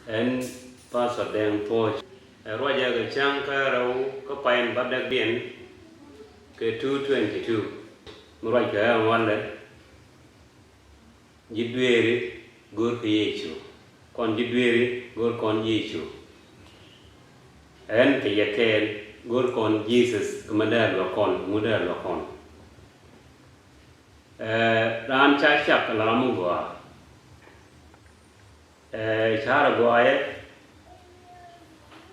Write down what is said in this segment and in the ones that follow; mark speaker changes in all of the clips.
Speaker 1: en pastor deng Thuoch roja ga chang ka rau ka pain badak bien ke 222 muraj ka wala dueeri gor ke yechu kon dueeri gor kon yechu en ke yakel gor kon Jesus kemada lo kon muda lo kon ran cha chak la mu gwa chara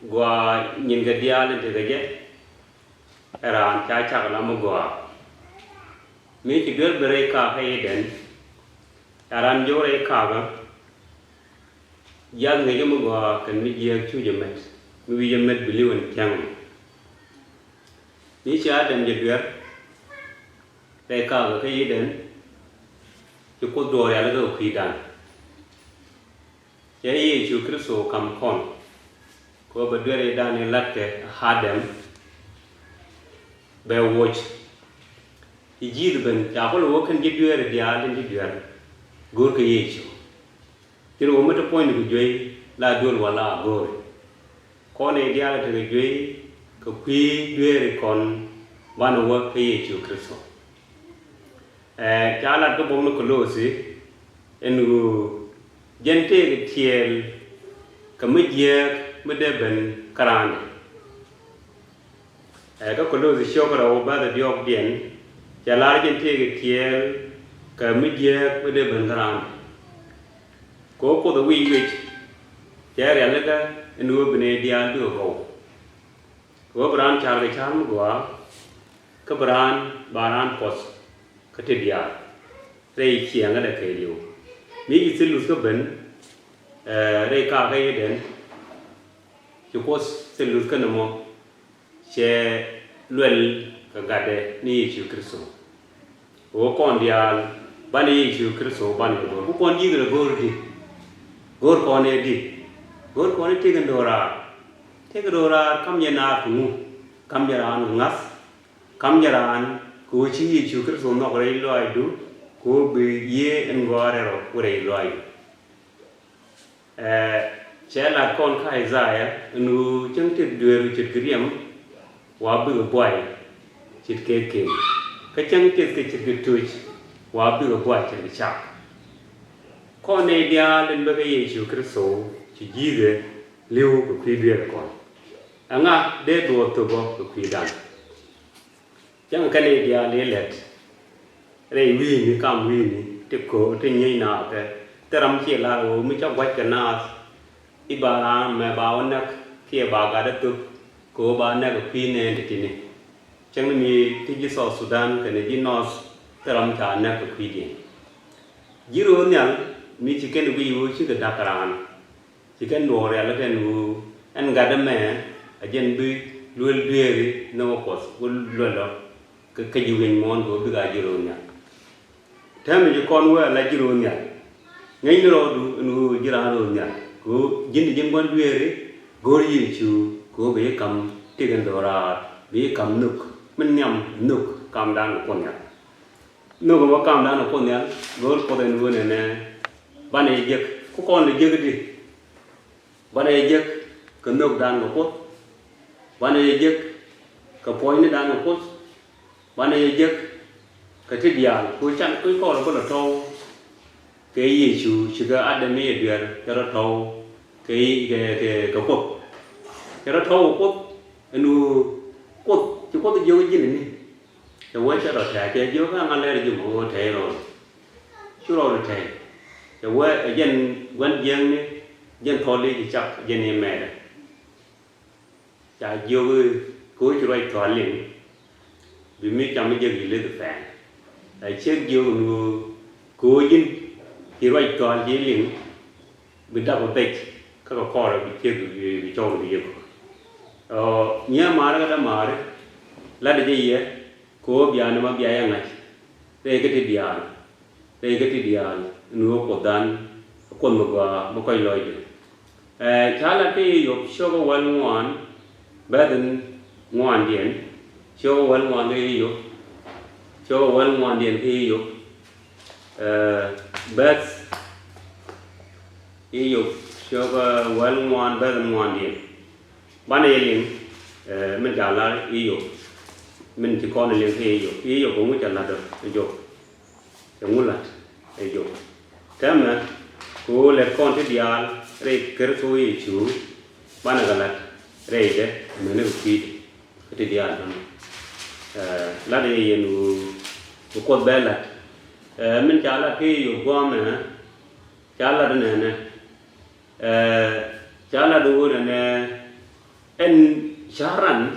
Speaker 1: gwa nhìn cái dia lên từ cái gì ran cha chak la mu gwa mi chỉ gỡ bere ka hay đến ran jore ka ga yang ngai mu gwa kan mi ye chu je met mi ye met biliwan chang mi cha dem je gỡ cái ka ga cái đến chu ko do ya la go khi dan ye ye chu kristo kam kon ko ba dere dan latte hadem be watch ijid ben ya ko lo kan je dere dia den je dere gor ke yechu tiro mo to point ku joy la dol wala gor ko ne dia la te joy ko kwi dere kon bana wo ke yechu kristo chala to bom ko lo si enu gente ke tiel kamje medeben karan ka ko lo si shokra o ba da diok dien chala gente ke tiel kamje medeben karan ko ko da wi wi jere la ka enu bene dia do ko bran char ke cham gwa ka bran baran pos ka te dia rei chiang ga da ke liu mi ki silu ka ben rei ka ga den chu ko silu ka no che luel ka ga de ni chu kristo o kon dia bani chu kristo bani ko kon ji ga gor kon e ti ga dora kam ye na ku kam ya ran ngas kam ya ran ku chi chu kristo no rei loi du ko be ye en gore ro rei loi che la kon ka Isaiah nu chang ti dueru chit kriam wa bu boy chit ke ka chang ti ke chit tuch wa bu boy chit chak ko ne dia len ba ye chu kristo chi ji de liu ko kwi de kon anga de do to go ko kwi dan chang ka ne dia le let rei wi ni kam wi ni te ko te nyai na te teram chi la o mi chok wat ka na i ba me ba on nak ki ba ga da tu ko ba na ko pi ne te ni chang mi ti ji so sudan ka ne ji nos teram cha na ko pi di ji ro nyal mi chi ken wi u chi ka da karan chi ken no re la ken u an ga da me a jen bi luel dueri no ko lo lo ka ji wen mon ko bi ga ji ro nyal tham ji kon wa la ji ro nyal ngai no du nu ji ra ro nyal ko jin bon dueri gor yi chu ko be kam ti gan do ra be kam nuk men nyam nuk kam dan ko nyal no ko kam dan ko nyal gor ko den wo ne ba ne je ko kon le je di ba ne je ko nuk dan ko ba ne je ko poi ne dan ko ba ne je ka ti dia ko chan ko ko la to ke yi chu chi ga adam ye dia ka ra to ke ko ke ra to ko enu ko chi ko ti yo ji ni te wa cha ra ta ke yo ga ma le ji mo te ro chu ro te te wa yen wan yen ni yen to le ji chak yen ni me cha yo ko chi roi to le bi mi cham je gi le de fa ai chết vô người cố dinh thì vậy toàn dễ liền bị đau một tết các con kho rồi bị chết bị cho bị giết nhớ mà đó mà đấy là để gì vậy cố bia nó mà bia yang này đây cái thì bia nửa cổ đan con một cái lòi gì chả là cái dục số cái quan ngoan bé đừng ngoan điển số cái quan ngoan cái dục cho one one điện thì dục best dục cho cái well ngoan bé ngoan đi ban này liền mình trả lại yêu mình chỉ còn liền cái yêu cũng trả lại được yêu cũng muốn là yêu thế mà cô lấy con thì dial rồi cái số yêu chú ban này là rồi đấy mình nó bị cái dial đó là đây yêu nó cột bé là mình trả lại cái yêu qua mà trả lại đó nè trả lại đồ nè en Sharan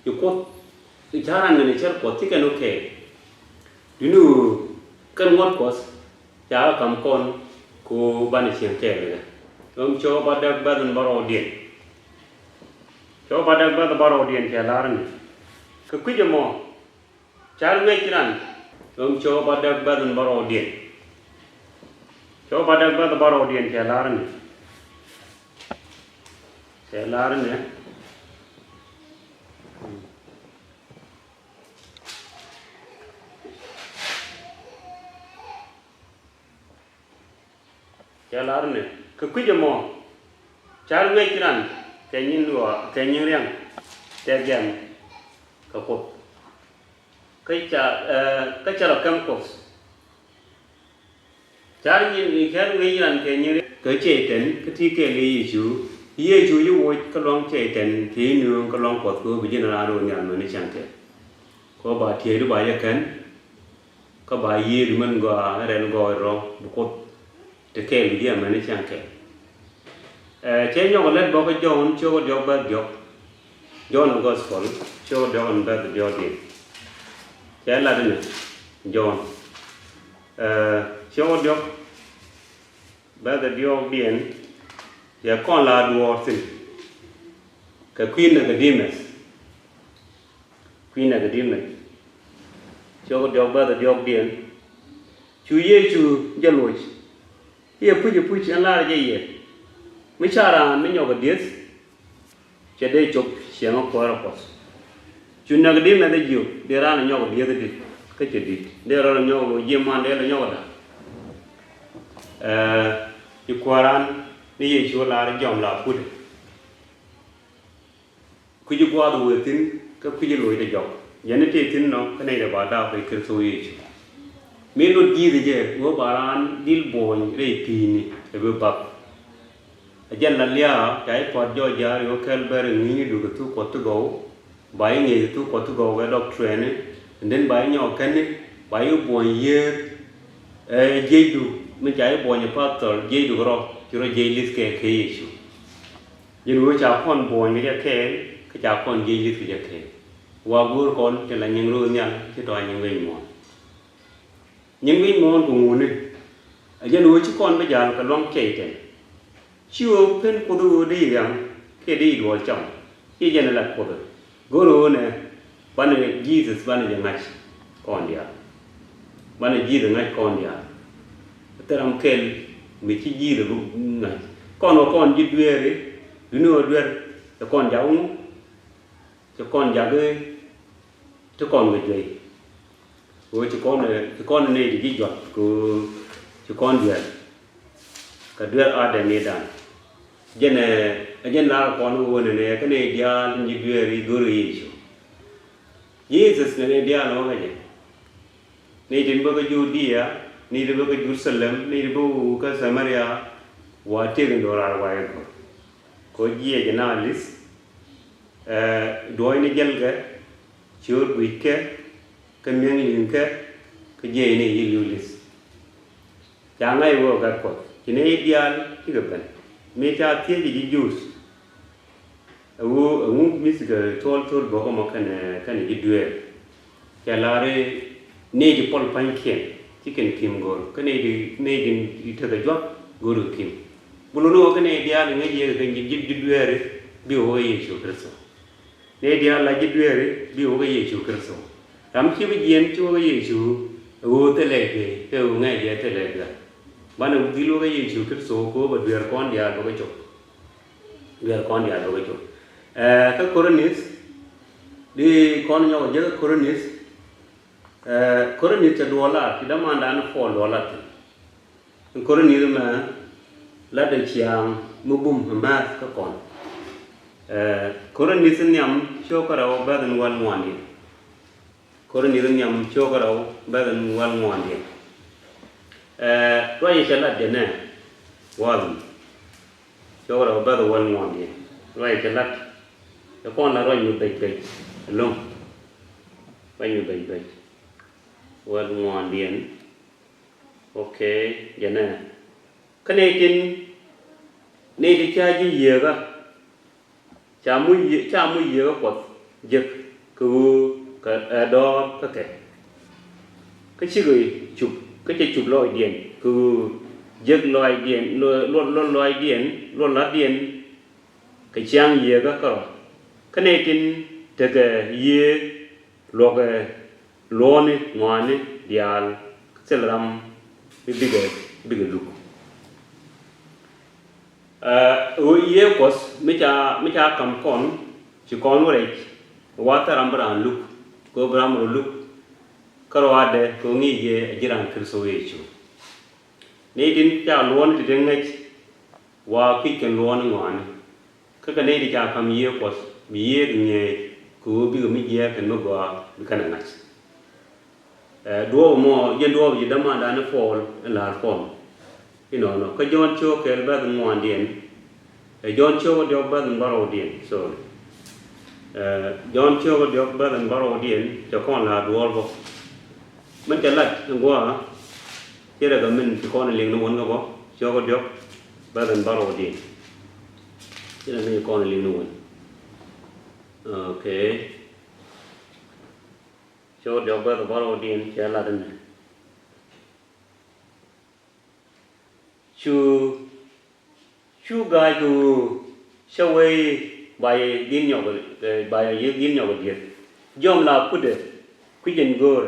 Speaker 1: you code Sharan and nature code can okay. You know can what cause Chara come con ko banishing care. Show about the bed and borrow dean. Show about the bed borrow dean Kalarn. Kakujamo Child make run. Show about the bed and borrow dean. Show about the bed borrow dean Kalarn. Kalarn. Jalarne, kekujamo, child make run, canyon young, again, kaput. Kachar campus. Charging can we run canyon, Kachaten, Katika issue, ye you would Kalong Chaten, Kinu, Kalong Potco, General Yan Manichanke. Koba Tier by a can, Koba ye, Mungo, and go wrong, the cane here many chanke. Change your let Bobby John, show your bad job. John of Gospel, show John bad job. Chaladin, John. Show job bad job being your conlad warsin. Queen of the demons. Queen of the demons. Show job bad job being. Chu ye chu yellowish. Here put and large year. Michara, many of this. Chade chop, Shiano Corpus. Chunagadim and the Jew, there are no the other did. Catchit. There are no Yeman, there are no. You quaran, the usual large John La put. Could you go out with him? Could you load the job? Yanity tin no, Canada about that, they so each. May not give the jet, go baran, deal born, ray pin, a bub. A general, Jaipod, Georgia, you can bear and you do the 2 quart to go, buying a 2 quart to go, well of training, and then buying your candy, buy you born year, a jadu, which I born your pastor, jadu rock, you're a jailis cake issue. You know which are upon born with a cane, which are upon jailis with a cane. Wagur con, till a young ruyan, to a young more. Nhưng vì món của nguồn này, dân nuôi chứ con bây giờ là cái long chạy chạy, chưa phân cô tôi đi rằng cái đi đuổi chồng, cái dân là cô tôi, guru này, bạn này Jesus bạn này ngay con đi à, bạn này Jesus ngay con đi à, tôi làm kêu mình chỉ Jesus lúc ngay, con dueeri, dueeri, cho con giáo cho con giáo cái, cho con người chơi. Ôi con này thì giọt của con dueer, cái dueer ở đây này đàn, dân là con uốn này cái này dia như dueeri guru Jesus này dia nó cái gì, này đến bữa cái Judea, này đến bữa cái Jerusalem, này đến bữa cái Samaria, và tiền đồ ra ngoài có gì cái nào list, đôi này dân cái, chưa bị cái miếng liền cái gì này yêu list chẳng ai vô cái cột cái này ideal cái cái bên mấy cha thiết gì juice mình cái thol bỏ cái cái này dueer cái là cái này cái pol pan chicken kim gor cái này đi theo cái job guru kim bulu cái này ideal cái gì cái dueer biểu cái Yesu Christo này ideal là cái dueer biểu cái Yesu Christo làm chi bây giờ cho cái Yesu vô tới lệ cái ngay giờ tới lệ cái bạn nào đi luôn cái Yesu Christo có bật dueer con dia đâu cái chỗ dueer con dia đâu cái chỗ các Coronis đi con nhau giờ Coronis Coronis $1 thì đã mang đàn $4 Coronis mà la de chiang mubum ma ka kon koran nisin yam chokara ba dan wal mwandi koran nisin yam chokara ba dan wal mwandi roye chala de ne wal chokara ba dan wal mwandi roye chala ko kon la roye mu bay long roye bay wal mwandi okay yana kanekin ne di chaji yega chamu yega pot jek ku ka do ka ke cái chi gửi chụp cái chi chụp loi điện ku jek loi điện luôn loi điện luôn lá điện cái chang yega ka kanekin te ke ye lo ke lo ni ngani dial selram bigger look ye kos micha kam kon ci kon wore wata rambran look ko bram look karwade ko ngi ye jiran kirso yechu ne din ta lon ti dengaj wa ki ken lon ngwan ka ne di ta kam ye kos bi ye nge ko bi mi ye ken no gwa kana ngach duo mo ye duo ji dama da na fol la fol no ka jon cho ke ba ngwan dien jon cho do ba baro dien so jon cho do ba baro dien cho con la duo boมันจะลัดว่าที่เราก็มันที่คนเลี้ยงนวลก็บ่choก็do ba baro dienที่เราไม่คนเลี้ยงนวลโอเคcho do ba baro dienจะลัดนั่นchu gai ku shawai bai din nhỏ bai din nhỏ diệt yom la pude kujen gor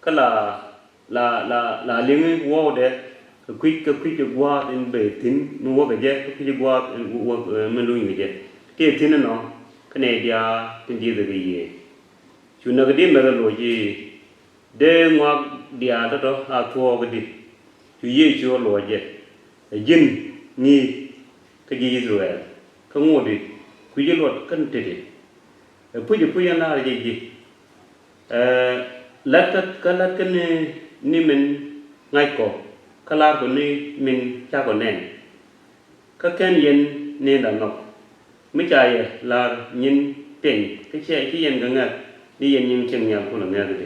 Speaker 1: kala la ling wo de ku gwa in be tin nu wo be je ku gwa wo men lu ngi je ti tin no kane dia tin ji de ye chu na gdi me lo ji de ngwa dia do a thuo gdi chu ye chu lo je yin ni cái gì Israel không ngồi đi quy luật cân tệ quy là gì lát cái ni mình ngay cổ cái lá của ni mình cha của nền các cái yên nên là ngọc mấy trái là nhìn tiền cái yên cái ngạt đi yên nhìn chừng nhà của nó nghe được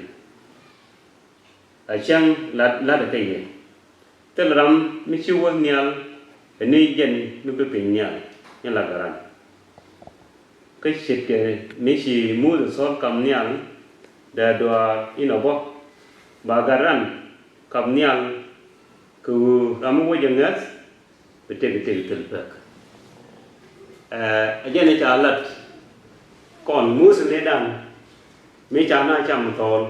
Speaker 1: ở trong là được cái gì tức là làm mấy chiêu quân nhà ni dân nó bị bệnh nhà như là cái cái sự cái mấy chị mua được số cầm nhà để đòi ino bó bà garan cầm nhà cứ làm một cái ngắt bị tiêu bạc ở trên này trả lật còn mua sự này đàn mấy cha na chăm thôn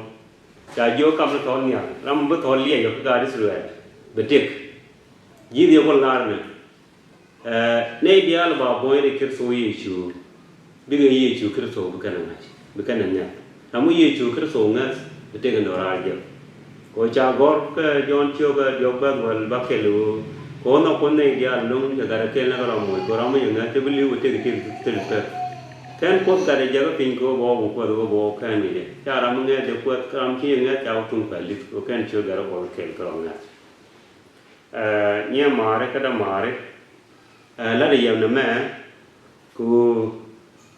Speaker 1: cha vô cầm thôn nhà làm một thôn liền cho cái gì rồi bị tiêu gì điều con nào này nei dia la ba boy de kirso yechu biga yechu kirso bukana nya namu yechu kirso ngas te ga dora je ko cha gor ka jon chio ga jobba wal bakelu ko no kon nei dia lung ja ga ke na ga mo ko ram yu na te bili u te te kan ko ga de ja ga pin ko bo kan ni de cha ram ne de ko ram chi nga cha tung pa li ko kan chio ga ro ke ko nga nya mare ka da mare la de yam na ma ku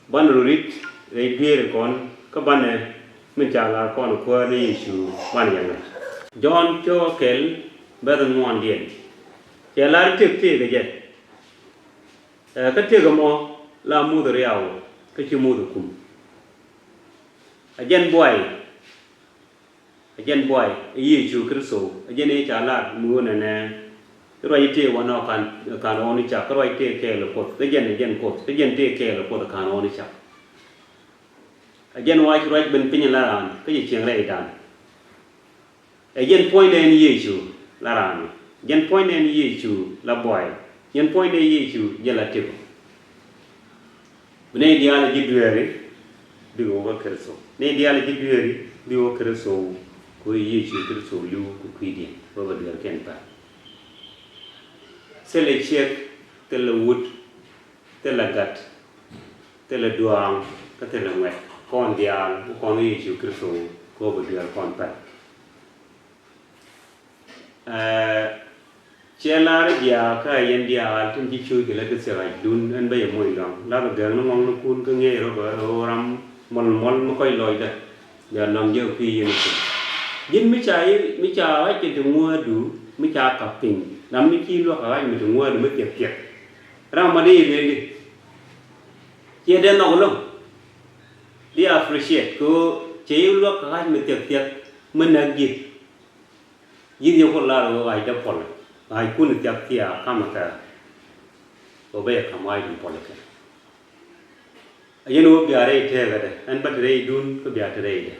Speaker 1: ban rurit re biere kon ka ban ne min cha la kon ko ni chu ban yang John cho kel ba da ngon dien ya la tik ti ge je ka ti ga mo la mu de riao ka chi mu de kum a jen boy yi chu kristo a jen e cha la mu na ne rồi thìวันnào can oni chặt rồi thì kể là cột cái gen cột cái gen thì kể là cột can oni chặt gen white rồi bên pin là ran cái gì chuyện này đàn gen point này như chu là ran gen point này như chu là boy gen point này như chu giờ là tiêu bên này dia là gì dueeri đi over kerso này dia là gì dueeri đi over kerso coi như chu kerso lu coi đi over dia ken pa sele chiek tele wood tele gat tele duang ka tele ngwet con dial con Yesu Kristo ko bu dial con pa Chielare dia ka yen dia tin chi chui ke la ke se rai dun en bay moi dong la ga no ngong no kun ke nge ro ba ram mon mo koi loi da ya nong je phi yin ku yin mi cha ai ke tu mua du mi cha ka ping nam mi chi lo ka ai mi tu mua du mi tiek ra ma đi le đi chia den no lo đi appreciate ko che lo ka ai mi tiek mình na gi yin yo ko la ro ai da pol ai kun tiap tia kamata obe kamai din polake ayeno biare thegade an batre dun ko biatre de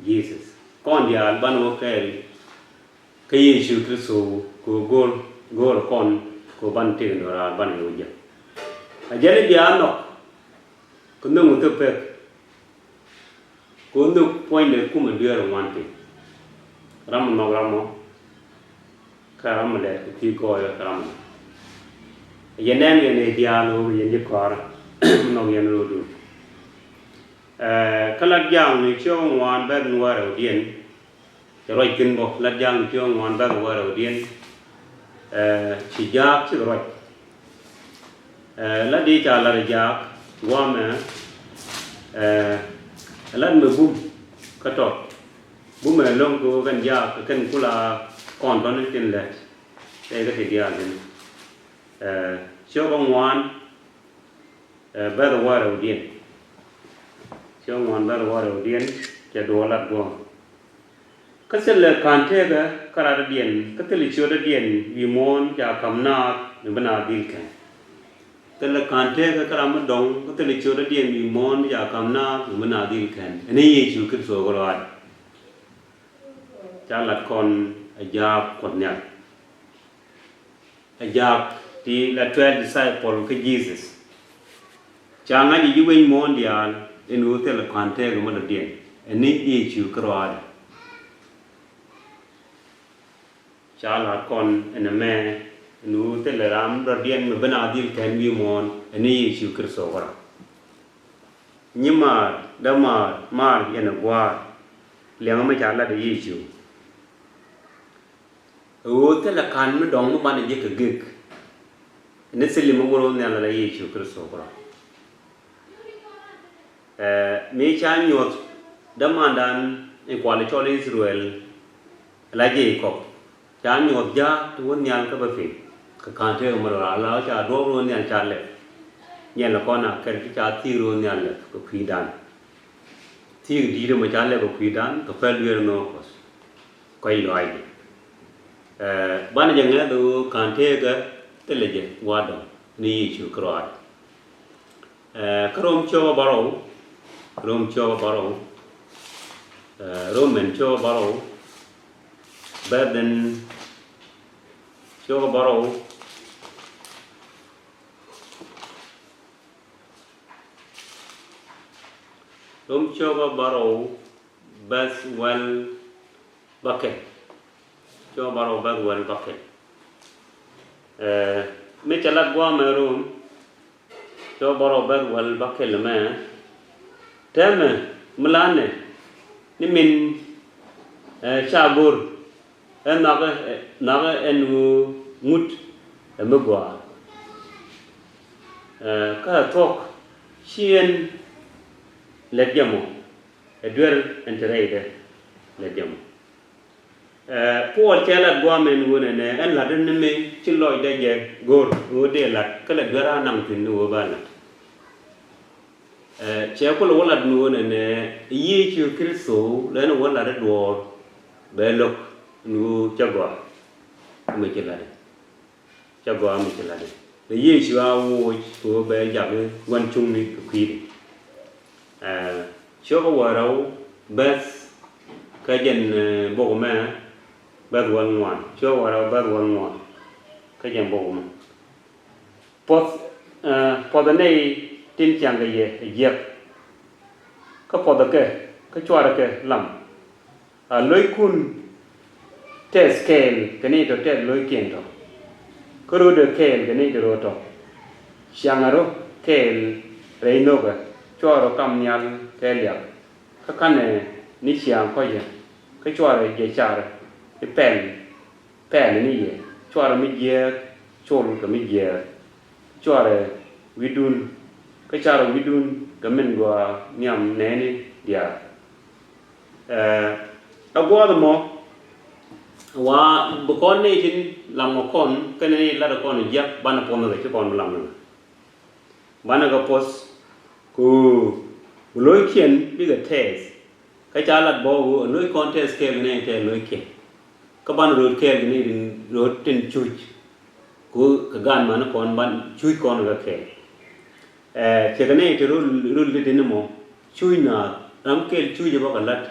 Speaker 1: Jesus kon dia ban wo kel ke Yesu Kristo ko gol kon ko ban te no ra ban yo ja ajale dia no ko no mu te pe ko no point le ku me dia ro wante ramo karam le ki ko ya karam yenen yene dialo yene kor no yene lo du kala jang ni chong wan ba nuwa ro dien roi kin bo la jang chong wan ba nuwa ro dien chi jak chi roi la di cha la jak wa me lan me bum ka tot bum me long ko gan ja kan kula còn có những tiền lệ đây có thể đi ăn cho con ngoan bây giờ qua đầu tiên cho ngoan bây giờ qua đầu tiên cho đồ lặt đồ cái sự là can thế cái ra điện cái lịch sử điện vì muốn cho cầm na để bên nào đi cái là can thế cái làm đông cái lịch sử điện vì muốn cho cầm na để bên nào đi cái này chịu cái số rồi cho lặt con ajab kodnya ajab ti la 12 disciple ke Jesus changa ji yuwen mondial en hotel kante go mo dien eni Yesu kroad chala kon en me en hotel ram dien me banadil ken wi mon eni Yesu Kristo gora nyima dama mar yen gwa lenga ma chala de Yesu thế là can mới đóng một ban để cái gig nên sẽ làm một cái này là Yesu Kristo rồi mấy cha nhột đâm ăn đàn em qua lại cho Israel là gì có cha nhột giá tuôn nhang cái bắp cái can thế mà là cha đốt luôn nhang cha lệ nhang là con nào cái cha thi luôn nhang lệ cái phi đàn thi đi rồi mà cha lệ cái phi đàn cái phải luyện nó quay lại ban jang do kan the ga teleje wado ni Yesu kroad krom cho baro roman cho baro baden cho baro rom cho baro bas wal bucket cho baro bag wal bucket me chalat gwa me room cho baro bag wal bucket le me teme mlane ni min chabur naga enu mut me gwa ka Thuoch chien le jamo dueeri enterede le jamo Paul chalat gwa men wona ne en la den me ci loy daje gor wo de lat kala gara nam tin wo bala che ko lo wala nu wona ne Yesu Kristo le no wala de do be lok nu chagwa me ci la de chagwa me ci la de le Yesu a wo ko be jabe wan chung ni kwi cho ko waro bes ka jen bo ma bad one one cho wara bad one one ka jen bo ma pot da nei tin chang ga ye ka pot da ke ka chwara ke lam loi kun te scale ke ni to te loi kien to ko ro de kel ke ni ro to siangaro kel reino ga choro kam nyal kelia ka kane ni siang ko ye ka choro ye char e pen ni ye choro mi ye chol ka mi ye choro widun ka charo widun ka men go nyam neni dia agwa mo wa bu kon ne tin lam mo kon ka ne la kon yak bana pon le kon lam na bana ga pos ku loi kien bi ga test ka cha lat bo loi contest ke ne te loi ke ka ban ro ke ni ro tin chu ku ka gan man kon ban chu kon ga ke che ka ne te ro le tin mo chu na ram ke chu je ba ka lat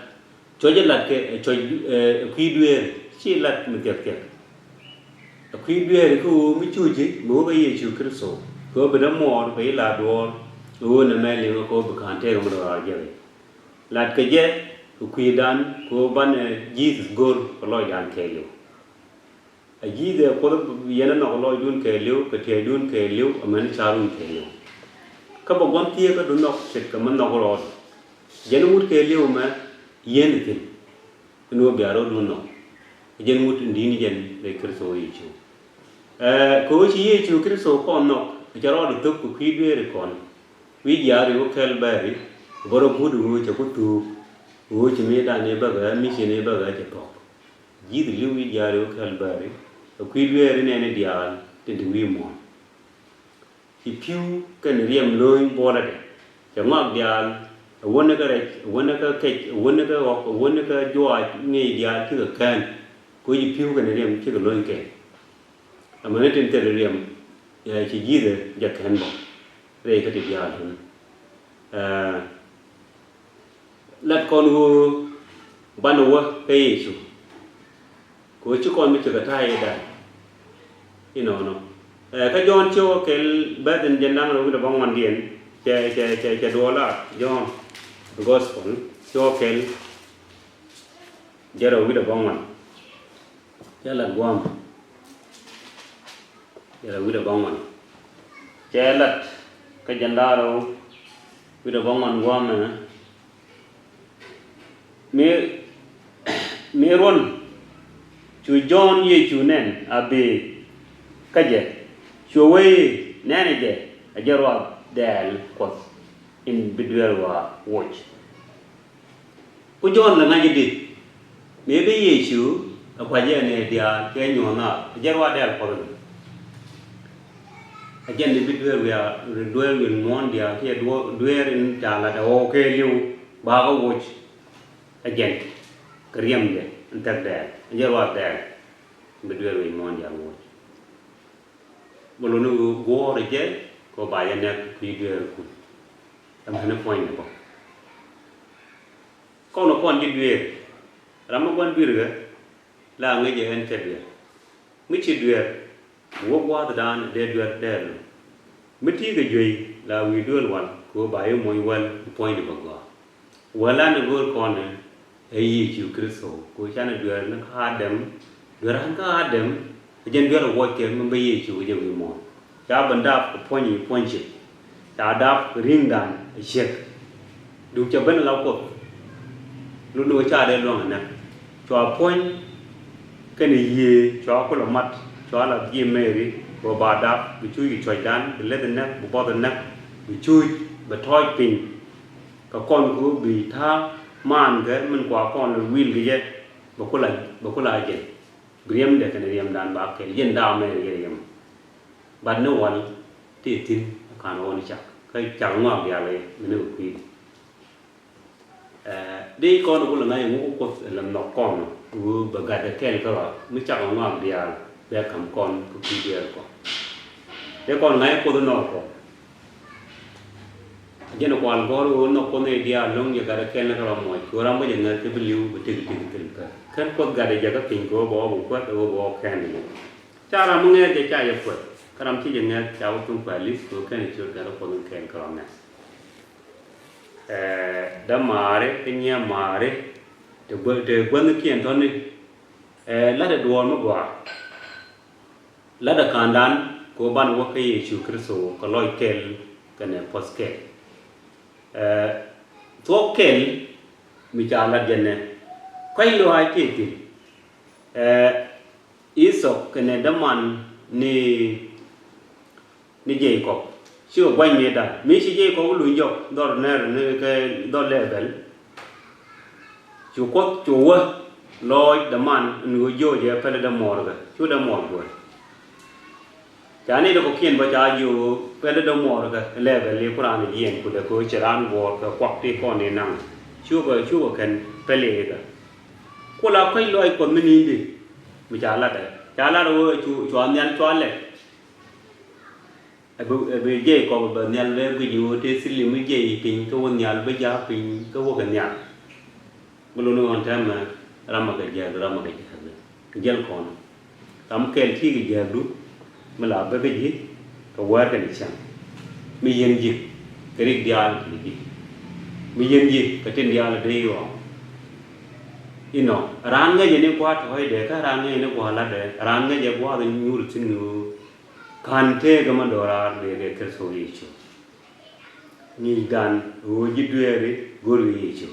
Speaker 1: cho je lat ke cho khi duer chi lat mi ke khi duer ku mi chu ji mo ba ye chu kristo ko ba da mo ba la do o na me le ko ba kan te mo ra je lat ke je ku khi dan ko ban Jesus gor ko lo yan ke yo a ji de ko ye na no lo dun ke liu ke te dun ke liu a man cha run ke yo ka ba gon tie ka dun no se ka man no ro je no mut ke liu ma yen tin no bi aro dun no je mut ndi ni jen le kristo yi chu ko chi yi chu kristo ko no ja ro du ku khi de kon wi ya ri ko kel ba ri boro budu cha ku tu wo chi me da ne ba ga mi chi ne ba ga cha to ji de lu wi ya ri ko kel ba ri ku de ri ne ne dia tin de wi mo ki piu ka ne riem loi bo la de cha ngak dia wona ka re wona ka ke wona ka o wona ka jo ne dia ki ka kan ko ji piu ka ne riem ki ka loi ke amane tin te riem ya chi ji de ja kan bo re ka ti dia hun lat con hu ban wa ke Yesu ko chi con mi ka thai da no ka jon cho ke ba den jen nang ro da bang man dien che do la jon gospel cho ke jero wi da bang man ya la guam ya la wi da bang man che lat ka jandaro wi da bang man guam na me ron chu John ye chu nen abe kaje chu we nene je ajarwa dal ko in bidwer wa watch ku John la ngaji dit me be ye chu akwa je ne dia ke nyo na ajarwa dal ko ajen ni bidwer wa duel win mon dia ke duer in ta la da o ke liu ba ko watch again kriam de antar da jarwa da bedwe wi mon ya mo bolonu go reje ko ba ya nek ki de ku am hana point ko ko no kon di dwe ram kon bir ga la nga je en tebe mi chi dwe wo wa da dan de dwe de mi ti ga jwe la wi dwe wan ko ba yo mo wan point ba ga wala na go kon ai chu kristo ko chana dwe na ka dem dwe ran ka dem jen dwe wo ke mun be yi chu je wi mo cha banda poni ponchi cha dap ring dan shek du cha ban la ko lu no cha de lo na cho pon ke ni ye cho ko la mat cho la ye meri ko ba dap bi chu yi choi dan le den na bu bo den na bi chu ba thoi pin ka kon ko bi tha man ke man kwa kon wil ke je ba ko la je griem de kan riem dan ba ke yen da me riem ban no wan ti tin kan on chak kai chang ma ya le ne ku de kon ko la ngai ngu ko lam no kon u ba ga de ken ko mi chak ma ya be kam kon ku ki de ko de kon ngai ko no ko jeno ko al gor no ko ne dia long ye ga ken la ko mo ko ram ba je ngai ke biliu bu ti ka kan ko ga de ja ka pin ko bo bu ko to bo ken ni cha ra mo nge je cha ye ko karam chi je nge cha u tum pa lis ko ken chu ga ko no ken ko na da mare nya mare de gwan kien ton ni la de do mo gwa la da kandan ko ban wa kai Yesu Kristo ko loy kel kane poskel Thuoch kel mi cha la jenne kai lo ai ti ti Isok kane daman ni Jacob chưa quay miệt à mấy chị dây có lùi dọc đó là nơi cái đó level chú quốc chú lôi đam man người vô giờ phải là đam mỏ rồi chú đam mỏ rồi cái này nó có khiên vào cha dù phải là đam mỏ rồi level liên quan đến gì của cái cô chơi ăn bò cái quạt đi con này nặng chú có cần phải lấy cái cô là cái loại con mình đi mình trả là rồi chú anh nhắn cho lại bây giờ có một bệnh nhân về ví dụ thế xử lý mấy gì thì cái vấn nhà bây giờ thì cái vấn cái nhà mà luôn luôn tham mà làm cái gì cái gì còn làm cái gì đúng mà làm cái gì cái vấn cái gì mi yên gì cái gì cái gì mi yên gì cái chuyện là đây rồi ino ran cái gì nó qua thôi để cái ran cái nó qua là để ran cái gì qua thì nhiều chuyện nhiều Kante kama dora de kerso yicho ni gan o jidueri goru yicho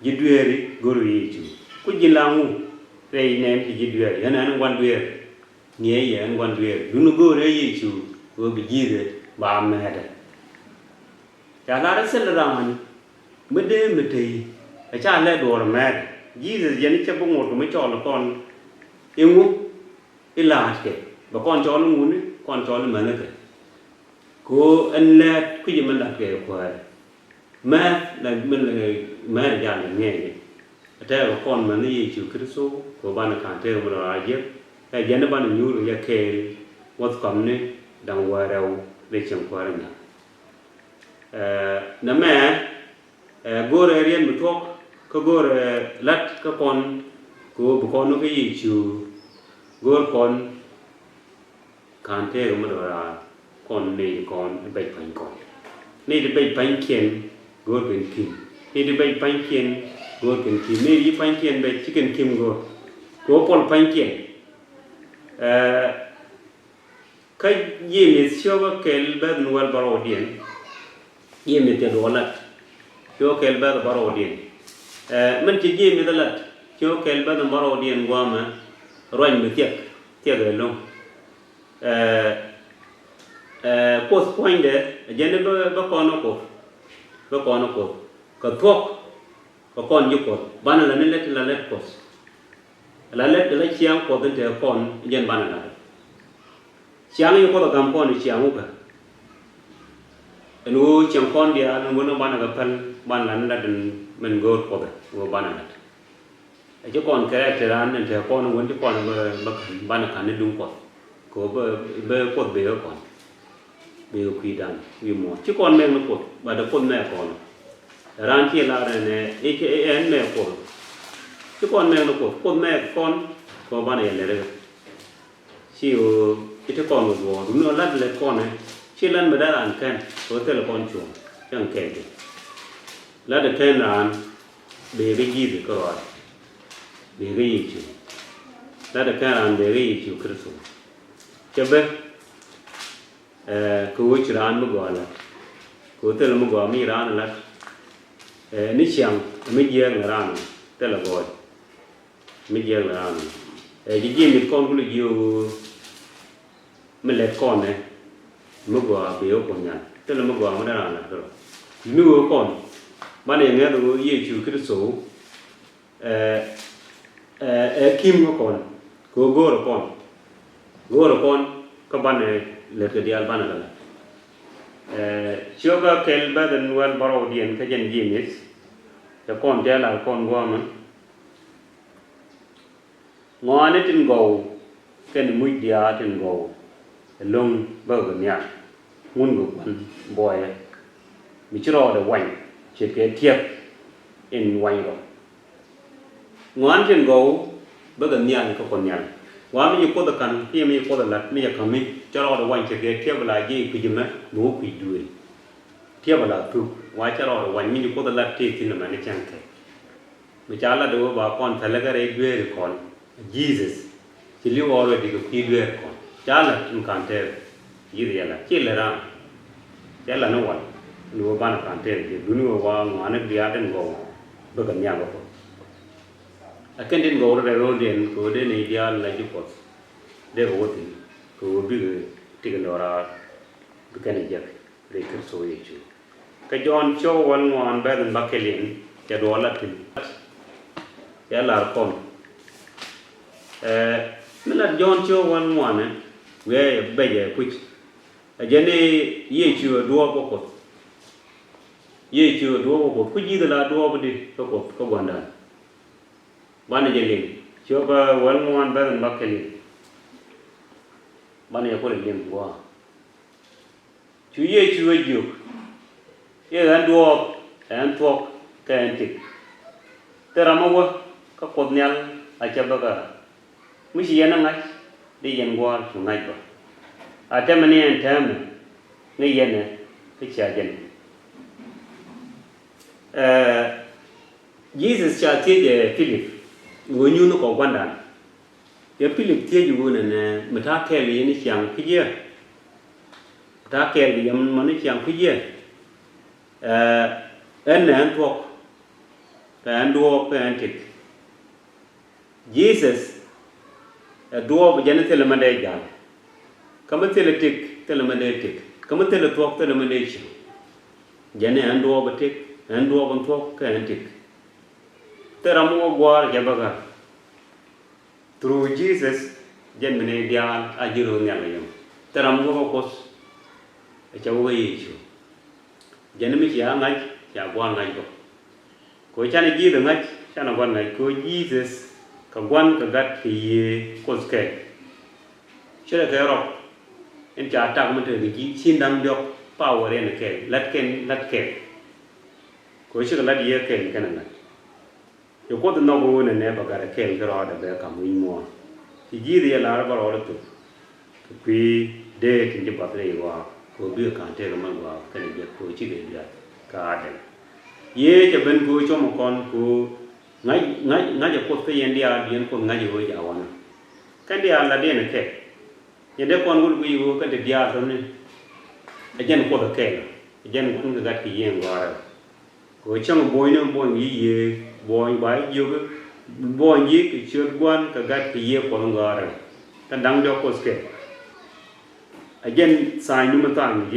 Speaker 1: jidueri goru yicho ku jilamu rei nem ti jidueri yana an wan duer nie ye an wan duer dunu gore yicho o bi jire ba mede ya la sel raman mede metei a cha le dor med Jesus yani cha bongor ko me cholo kon engu ila ke ba kon cholo ngune con chó mà nó kể cô anh lẹ cái gì mình đặt kể qua mẹ là mình là mẹ là già là nghe vậy thế là con mà nó gì chịu cái số của bạn là khán theo mà là ai biết cái gì nó bạn là nhu rồi kể what's coming đang qua đâu để chẳng qua đâu nè mẹ cô rồi riêng một thuốc cô rồi lát cái con cô con nó cái gì chịu cô con Kante mà đó con này con bảy bánh con này thì bảy bánh kiên gồmเป็นkim này thì bảy bánh kiên gồmเป็นkim này thì bánh kiên bảy chicken kim gồm Paul bánh kiên cái gì mình xưa cái kel bed Nuer Barodian gì mình tiền đồ lật xưa kel bed Barodian mình chỉ gì mình lật xưa kel bed Barodian qua mà rồi mình tiệc rồi luôn post point de jene ba kono ko ka Thuoch ka kon yu ko bana la let post la chiang ko de kon jen bana la chiang yu ko da gam kon chiang u ka enu chiang kon dia nu no bana ga pan ban lan la den men go ko da go bana la je kon ka te ran den te kon won ti kon ba bana kan ne dung ko có bê cột bê còn bê quy đàn quy mỏ chứ con mẹ nó cột bà đã con mẹ còn ran kia là này cái mẹ cột chứ con mẹ nó cột con mẹ con có ba này là đây chiều cái con một bò đúng nó lăn lên con này chỉ lăn mà đã làm khen có thể là con chuồng chẳng kèm được lăn được khen là bê cái gì được rồi bê cái gì chứ lăn được khen là bê cái gì chứ cứ xuống Coba kau ciran mugalah, kau tu lama gua mi ran lah, ni siang mi jiang ran, tu lah gua, mi jiang ran, jadi mi con kau liu, mi let con ne, mugua biar con nyan, tu lah mugua mana ran lah tu, nu con, mana yang ada Yesu Kristus, kim con, kau gor con. Gor con các bạn này lệ cái điều bạn này chưa có kel ba den Nuer Barodian cái dân gì nhỉ cho con chơi là con qua mà ngoài này trên gầu cái mũi dia trên gầu lông bờ cái nhà muốn gục ăn bòi mình chưa rồi để quanh chỉ cái thiệp in quanh rồi ngoài trên gầu bờ cái nhà có con nhàว่ามีคนตะกันที่มีคนตะลัดมีอยากทำมีจะรอระวังจะเทียบเวลายี่คุยมั้ยหนูคุยด้วยเทียบเวลาทุกว่าจะรอระวังมีคนตะลัดที่ที่นั่นมันจังแค่ไม่จ้าละดูว่าก่อนทะเลก็เรียกด้วยก่อน Jesus ที่เรียกว่าอะไรดีก็คุยด้วยก่อน Jala in Kante, Yella, Chillera, Jella no one, Nuban Kante, Dunu one of the other go, Buganyago. I can't go to the road and go to the ideal like you put. They were working, go big, taken or Buchanan Jack, they could so you. Kajon show one better than Buckalin, Jadwalatin, Yella come. Miller John show one, where a beggar which a jenny ye chew a door bocot. Ye chew a door bocot, could you the la door of the Koganda? One jelly, show one better than Buckalin. Bunny a put him war. 2 years you a duke. Here and dwarf and Thuoch can take. Teramawa, Capodnial, a chabaga. Michiana, the young war to night. A temani and tam, Nayana, which again. Jesus shall take Philip. When you look of one day. The Philip tell you and Matake in his young figure. Take the young money young figure. And Thuoch and dwarf and take. Jesus, a dwarf genitalamadega. Come and tell a tick, telemadatic. Come and tell a Thuoch telemadation. Jenny and dwarf a tick, and dwarf and Thuoch and tick. There are more war Jabaga. Through Jesus, Gemini Dian, a Jeronium. There are more of course a Chaway issue. Jenemy young night, one night. Go China give the night, China one night, go Jesus, Kawan Kagat, he was scared. Should I care of? And Chatamata, the Chindam Dog, power in a cave, let care. Go should let ye came, Canada. You got the noble and never got a cave, the order there come more. He give the alarm order to be dead in the battery war. Go be a canter among our Canadian Chicken garden. Ye, the Ben Go Chomacon, who not a put pay and the Ardian for Najo Yawana. Can they are Ladin a cake? Yet that one would be work at the yard on it. Again, for the cake. Again, one that the young water. Go chum boy no boy ye, boy by yoga, boy ye, should one got the year for the garden. The dung dog was cake. Again, sign Numatang,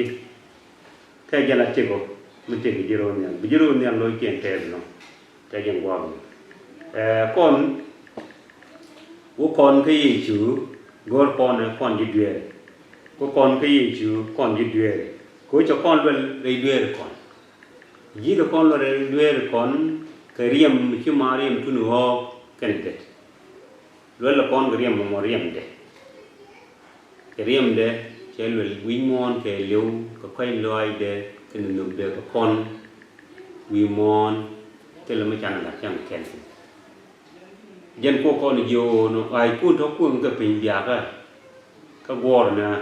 Speaker 1: Kajala Tigo, we take a Jeronian, Jeronian Loki and Tedno, taking one. Con, who con pay you, go upon a conduit. Go con pay you, conduit. Go to con well, they do con. Ye the con do con, Kariam, Humarium to Nuho, candidate. Well upon Gariam Memoriam day. Kariam day. Chel will we mourn ke liu ka quay loy de ken nu de ka con we mourn tel ma chan la chang ken jen ko con yo no ai pu to pu ka pin bia ka war na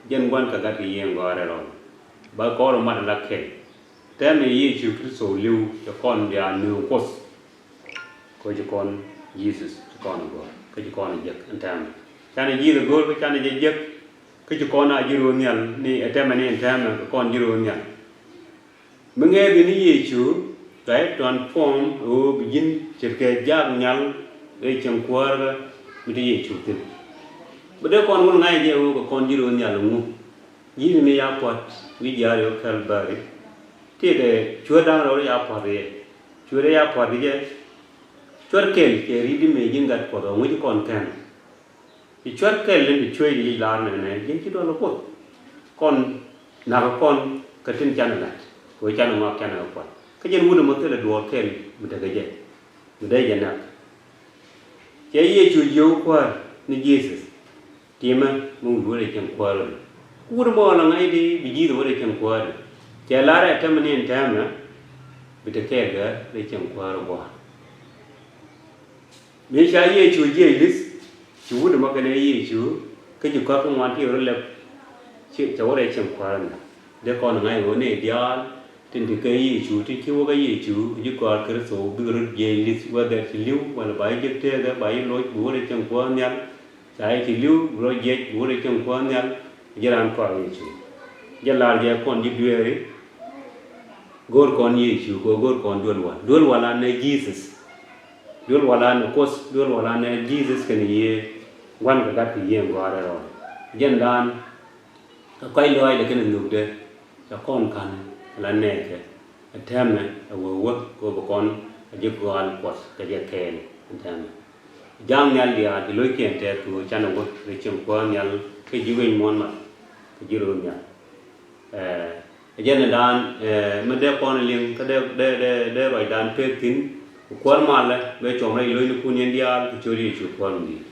Speaker 1: jen wan ka ga ti yen go ra ron ba ko ro ma la ken te me yi chu so liu ka con bia nu kos ko ji con Jesus con go ka ji con je an tam chan yi de go ka chan je cái con ai dưa nhàn ni ở trên này anh xem là con dưa nhàn mình nghe cái này chú cái transform ở begin chỉ cái giác nhàn để chẳng qua mình đi chú tin bây giờ con muốn ngay giờ con dưa nhàn luôn gì này áp phật vì giờ được khởi bari thì cái chúa đang rồi áp phật đấy chúa đấy áp phật đấy chúa kêu cái đi mình những gạt phật ở mấy con can thì chuột cái lên bị chui đi làm này những cái đó là con nào con cái chân chăn này với chăn mà chăn nào con cái chân muốn một cái là đùa cái mình cái gì mình đây vậy nào cái gì chui vô qua ni Jesus thì mà muốn đùa để chẳng qua rồi cú đó là ngay đi bị gì đùa để chẳng qua rồi cái lá này tham nên tham nữa bị cái để chẳng qua rồi bây giờ gì chui Jesus chú được mà cái này gì chú cái chú có công an thì nó là chuyện cháu đây chẳng qua này để con ngày hôm nay đi ăn trên cái gì chú trên kêu cái gì chú như còn cái số bữa rồi về lịch qua đây thì lưu và là bài tiếp theo đó bài lối bữa đây chẳng qua nhá sai chỉ lưu rồi dễ bố để trong quan nhau giờ làm coi Yesu giờ là giờ con đi dueeri gor con Yesu ko gor con duel wala ne Jesus duel wala ne kos duel wala ne Jesus kan ye wan ka gat ye ngora ro jen dan kai loi le kan nuk de cha con kan la ne ke tem ne wo ko bo con je ko al kos ka je ken tem jang nyal dia di loi ken te tu cha no wo re chim ko nyal ke ji wen mon ma ke ji ro nya jen dan me de con ling ka de roi dan pe tin kwal ma le we chom rai loi ku nyen dia ku chori chu kwal di